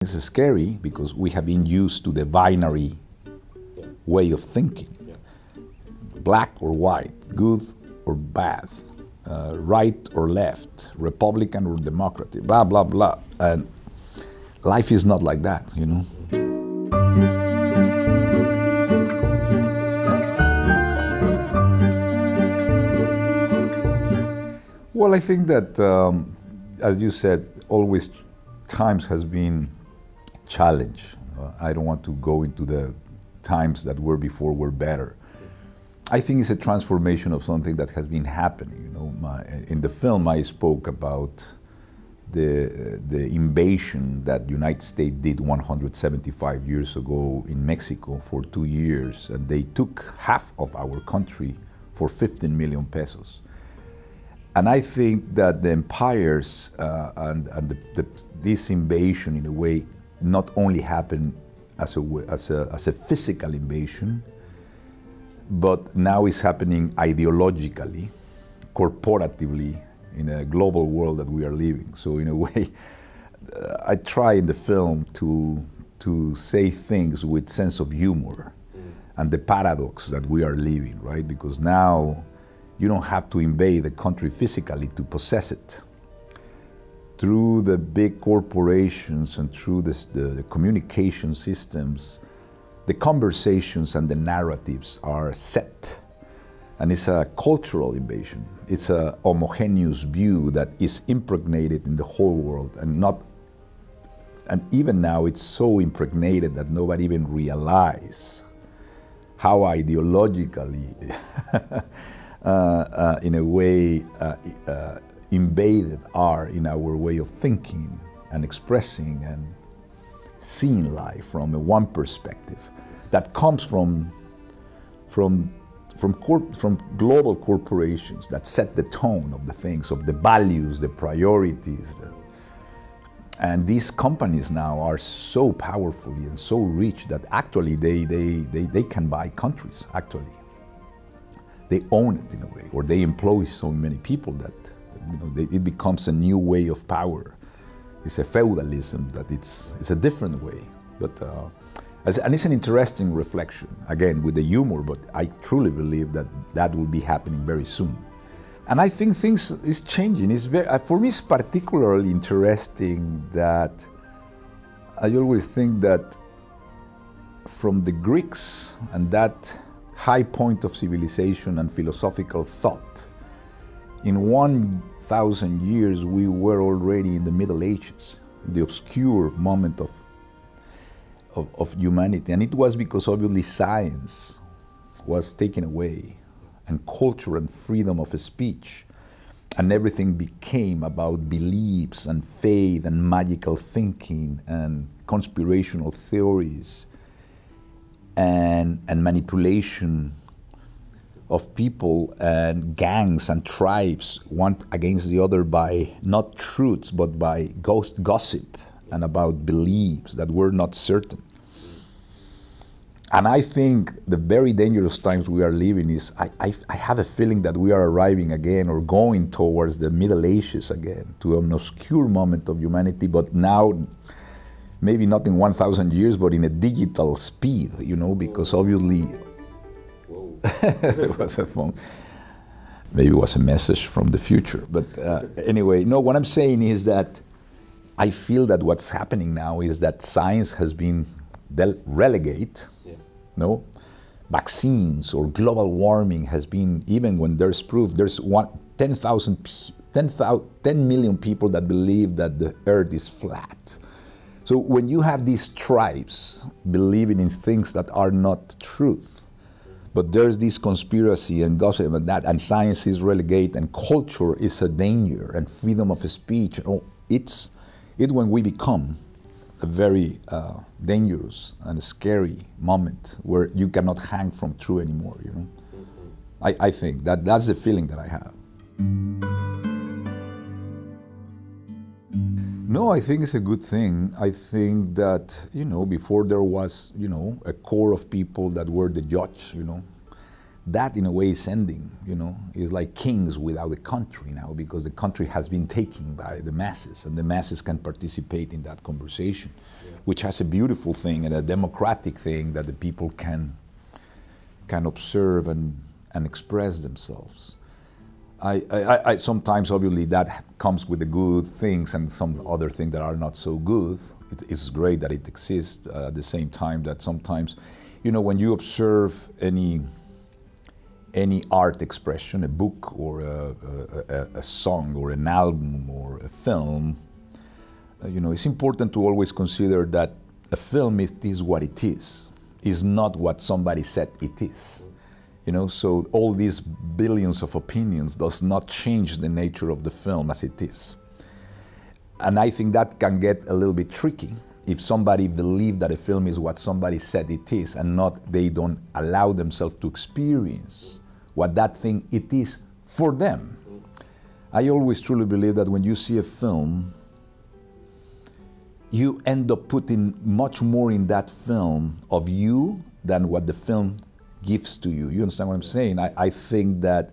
It's scary because we have been used to the binary way of thinking. Black or white, good or bad, right or left, Republican or Democratic, blah, blah, blah. And life is not like that, you know. Well, I think that, as you said, always times has been challenge. I don't want to go into the times that were before were better. I think it's a transformation of something that has been happening. You know, in the film, I spoke about the invasion that the United States did 175 years ago in Mexico for 2 years, and they took half of our country for 15 million pesos. And I think that the empires and this invasion, in a way, not only happened as a physical invasion, but now it's happening ideologically, corporatively, in a global world that we are living. So in a way, I try in the film to say things with sense of humor and the paradox that we are living, right? Because now you don't have to invade the country physically to possess it. Through the big corporations and through the communication systems, the conversations and the narratives are set. And it's a cultural invasion. It's a homogeneous view that is impregnated in the whole world, and even now it's so impregnated that nobody even realizes how ideologically in a way invaded are in our way of thinking and expressing and seeing life from one perspective that comes from global corporations that set the tone of the things, of the values, the priorities. And these companies now are so powerfully and so rich that actually they can buy countries, actually. They own it in a way, or they employ so many people that you know, it becomes a new way of power. It's a feudalism that it's a different way. But, and it's an interesting reflection, again, with the humor, but I truly believe that that will be happening very soon. And I think things is changing. It's very, for me, it's particularly interesting that I always think that from the Greeks and that high point of civilization and philosophical thought, in 1,000 years we were already in the Middle Ages, the obscure moment of humanity. And it was because obviously science was taken away, and culture and freedom of speech, and everything became about beliefs and faith and magical thinking and conspirational theories and manipulation of people and gangs and tribes, one against the other by not truths but by gossip and about beliefs that were not certain. And I think the very dangerous times we are living is, I have a feeling that we are arriving again or going towards the Middle Ages again, to an obscure moment of humanity, but now maybe not in 1,000 years, but in a digital speed, you know, because obviously it was a phone. Maybe it was a message from the future. But anyway, no, what I'm saying is that I feel that what's happening now is that science has been relegated. No? Vaccines or global warming has been, even when there's proof, there's 10 million people that believe that the earth is flat. So when you have these tribes believing in things that are not truth, but there's this conspiracy and gossip and that, and science is relegated, and culture is a danger, and freedom of speech, it's when we become a very dangerous and scary moment where you cannot hang from truth anymore, you know? I think that's the feeling that I have. No, I think it's a good thing. I think that, you know, before there was, you know, a core of people that were the judge, you know, that in a way is ending, you know. It's like kings without a country now, because the country has been taken by the masses, and the masses can participate in that conversation. Yeah. which has a beautiful thing and a democratic thing that the people can observe and express themselves. I sometimes, obviously, that comes with the good things and some other things that are not so good. It's great that it exists. At the same time, that sometimes, you know, when you observe any art expression, a book or a song or an album or a film, you know, it's important to always consider that a film is what it is not what somebody said it is. You know, so all these billions of opinions does not change the nature of the film as it is. And I think that can get a little bit tricky if somebody believes that a film is what somebody said it is and they don't allow themselves to experience what that thing it is for them. I always truly believe that when you see a film, you end up putting much more in that film of you than what the film gives to you. You understand what I'm saying? I think that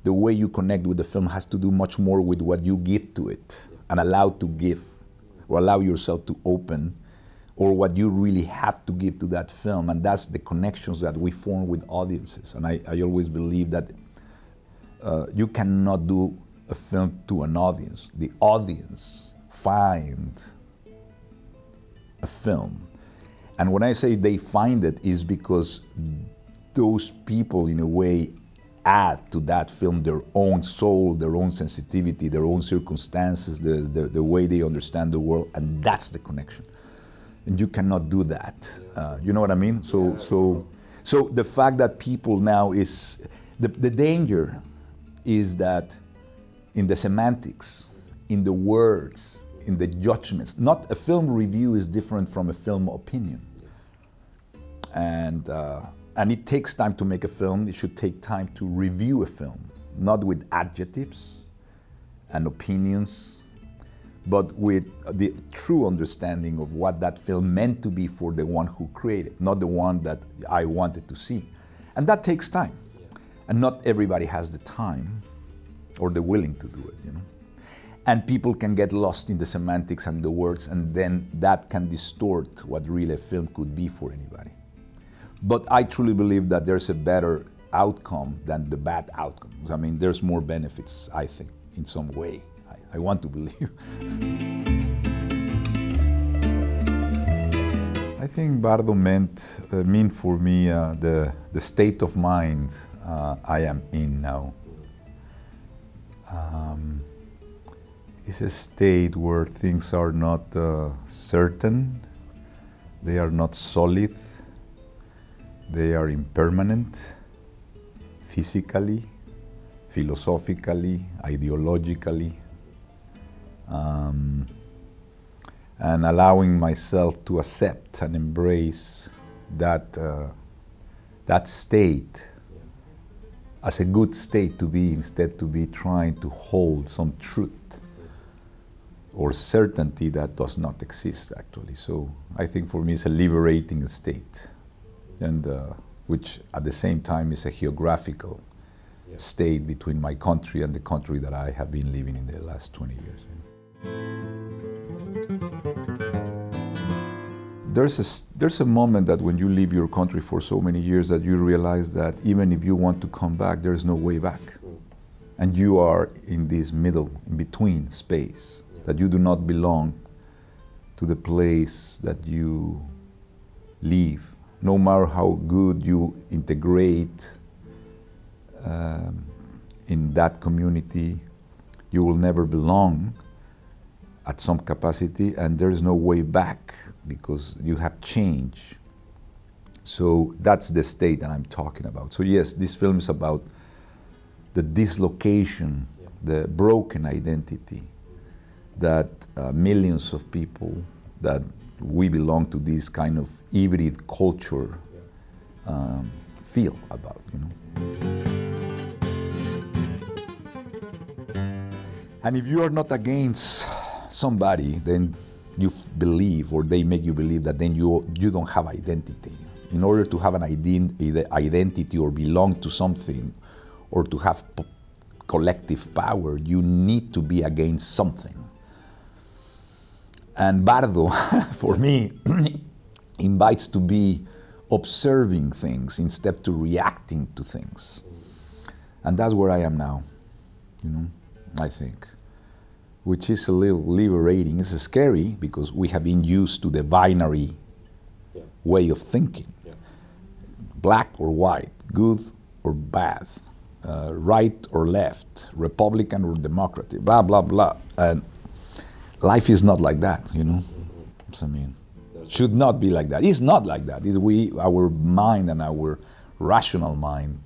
the way you connect with the film has to do much more with what you give to it and allow to give, or allow yourself to open, or what you really have to give to that film. And that's the connections that we form with audiences. And I always believe that you cannot do a film to an audience. The audience find a film. And when I say they find it, is because those people, in a way, add to that film their own soul, their own sensitivity, their own circumstances, the way they understand the world, and that's the connection. And you cannot do that. You know what I mean? So the fact that people now is, the danger is that in the semantics, in the words, in the judgments, not a film review is different from a film opinion. And it takes time to make a film. It should take time to review a film, not with adjectives and opinions, but with the true understanding of what that film meant to be for the one who created, not the one that I wanted to see. And that takes time. And not everybody has the time or the willing to do it, you know. And people can get lost in the semantics and the words, and then that can distort what really a film could be for anybody. But I truly believe that there's a better outcome than the bad outcome. I mean, there's more benefits, I think, in some way. I want to believe. I think BARDO mean for me the state of mind I am in now. It's a state where things are not certain, they are not solid, they are impermanent, physically, philosophically, ideologically, and allowing myself to accept and embrace that state as a good state to be, instead to be trying to hold some truth or certainty that does not exist, actually. So I think for me it's a liberating state, and which at the same time is a geographical state between my country and the country that I have been living in the last 20 years. There's a moment that when you leave your country for so many years that you realize that even if you want to come back, there's no way back. And you are in this middle, in between space, that you do not belong to the place that you live. No matter how good you integrate in that community, you will never belong at some capacity, and there is no way back because you have changed. So that's the state that I'm talking about. So yes, this film is about the dislocation, the broken identity that millions of people that we belong to this kind of hybrid culture feel about, you know. And if you are not against somebody, then you believe, or they make you believe, that then you don't have identity. In order to have an identity or belong to something, or to have collective power, you need to be against something. And Bardo, for me, invites to be observing things instead to reacting to things. And that's where I am now, I think, which is a little liberating. It's scary because we have been used to the binary way of thinking. Black or white, good or bad, right or left, Republican or Democratic, blah, blah, blah. And life is not like that, I mean, should not be like that. It's not like that. Our mind and our rational mind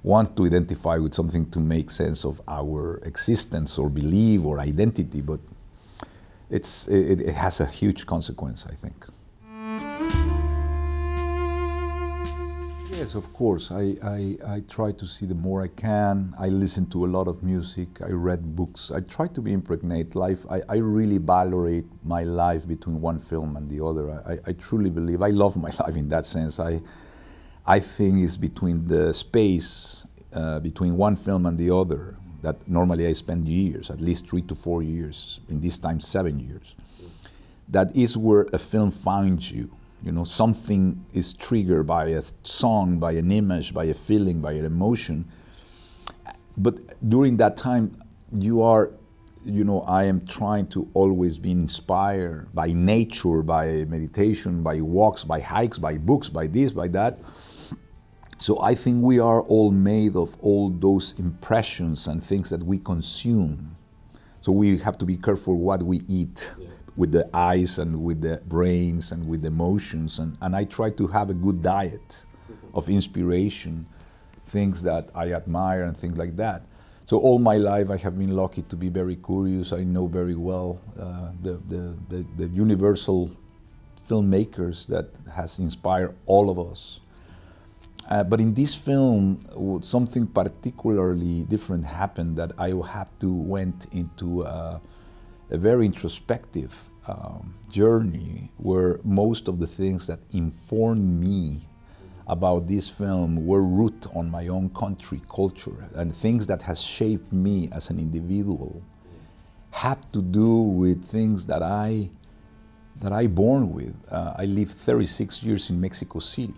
want to identify with something to make sense of our existence or belief or identity, but it has a huge consequence, I think. Yes, of course. I try to see the more I can. I listen to a lot of music. I read books. I try to be impregnate life. I really valorate my life between one film and the other. I truly believe, I love my life in that sense. I think it's between the space between one film and the other that normally I spend years, at least 3 to 4 years, in this time 7 years. That is where a film finds you. Something is triggered by a song, by an image, by a feeling, by an emotion. But during that time, I am trying to always be inspired by nature, by meditation, by walks, by hikes, by books, by this, by that. So I think we are all made of all those impressions and things that we consume. So we have to be careful what we eat. With the eyes and with the brains and with the emotions. And I try to have a good diet of inspiration, things that I admire and things like that. So all my life I have been lucky to be very curious. I know very well the universal filmmakers that has inspired all of us. But in this film, something particularly different happened that I went into a very introspective journey where most of the things that informed me about this film were rooted on my own country, culture, and things that has shaped me as an individual have to do with things that I born with. I lived 36 years in Mexico City,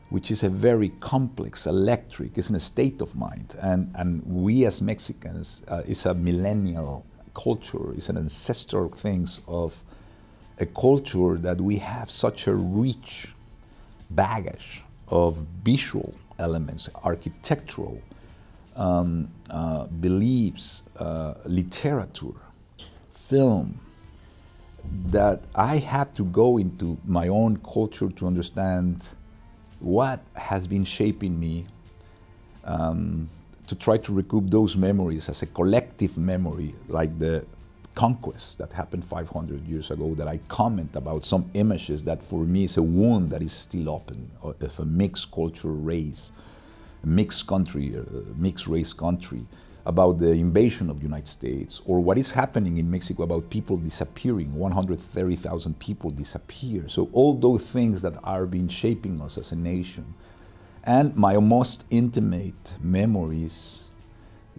which is a very complex, electric, it's a state of mind. And we as Mexicans, it's a millennial culture, is an ancestral things of a culture that we have such a rich baggage of visual elements, architectural beliefs, literature, film, that I had to go into my own culture to understand what has been shaping me, to try to recoup those memories as a collective memory, like the conquest that happened 500 years ago, that I comment about some images that for me is a wound that is still open, of a mixed culture race, a mixed country, a mixed race country, about the invasion of the United States, or what is happening in Mexico about people disappearing, 130,000 people disappear. So all those things that are been shaping us as a nation. And my most intimate memories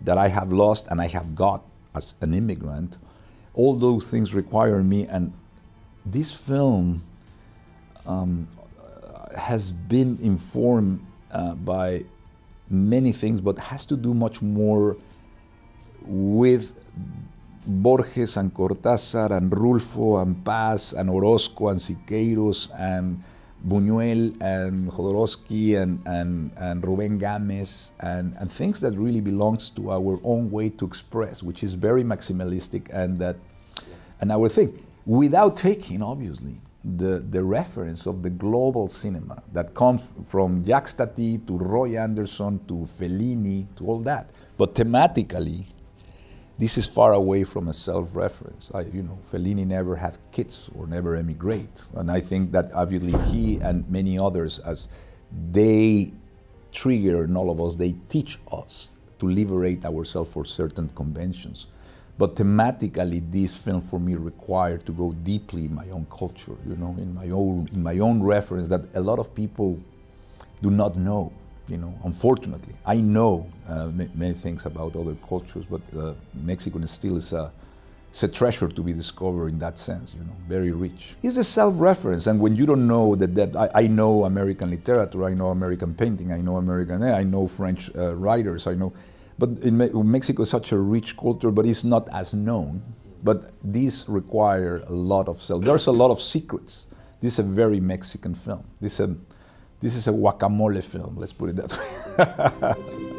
that I have lost and I have got as an immigrant, all those things require me. And this film has been informed by many things, but has to do much more with Borges and Cortázar and Rulfo and Paz and Orozco and Siqueiros and Buñuel and Jodorowsky and Rubén Gámez and things that really belongs to our own way to express, which is very maximalistic and our thing, without taking, obviously, the reference of the global cinema that comes from Jacques Tati to Roy Andersson to Fellini to all that. But thematically, this is far away from a self-reference. Fellini never had kids or never emigrate. And I think that obviously he and many others, as they trigger in all of us, they teach us to liberate ourselves for certain conventions. But thematically, this film for me required to go deeply in my own culture, in my own reference that a lot of people do not know. Unfortunately, I know many things about other cultures, but Mexico still is It's a treasure to be discovered in that sense, you know, very rich. It's a self-reference, and when you don't know that I know American literature, I know American painting, I know I know French writers, I know, but in Mexico is such a rich culture, but it's not as known. But these require a lot of self. There's a lot of secrets. This is a very Mexican film. This is a guacamole film, let's put it that way.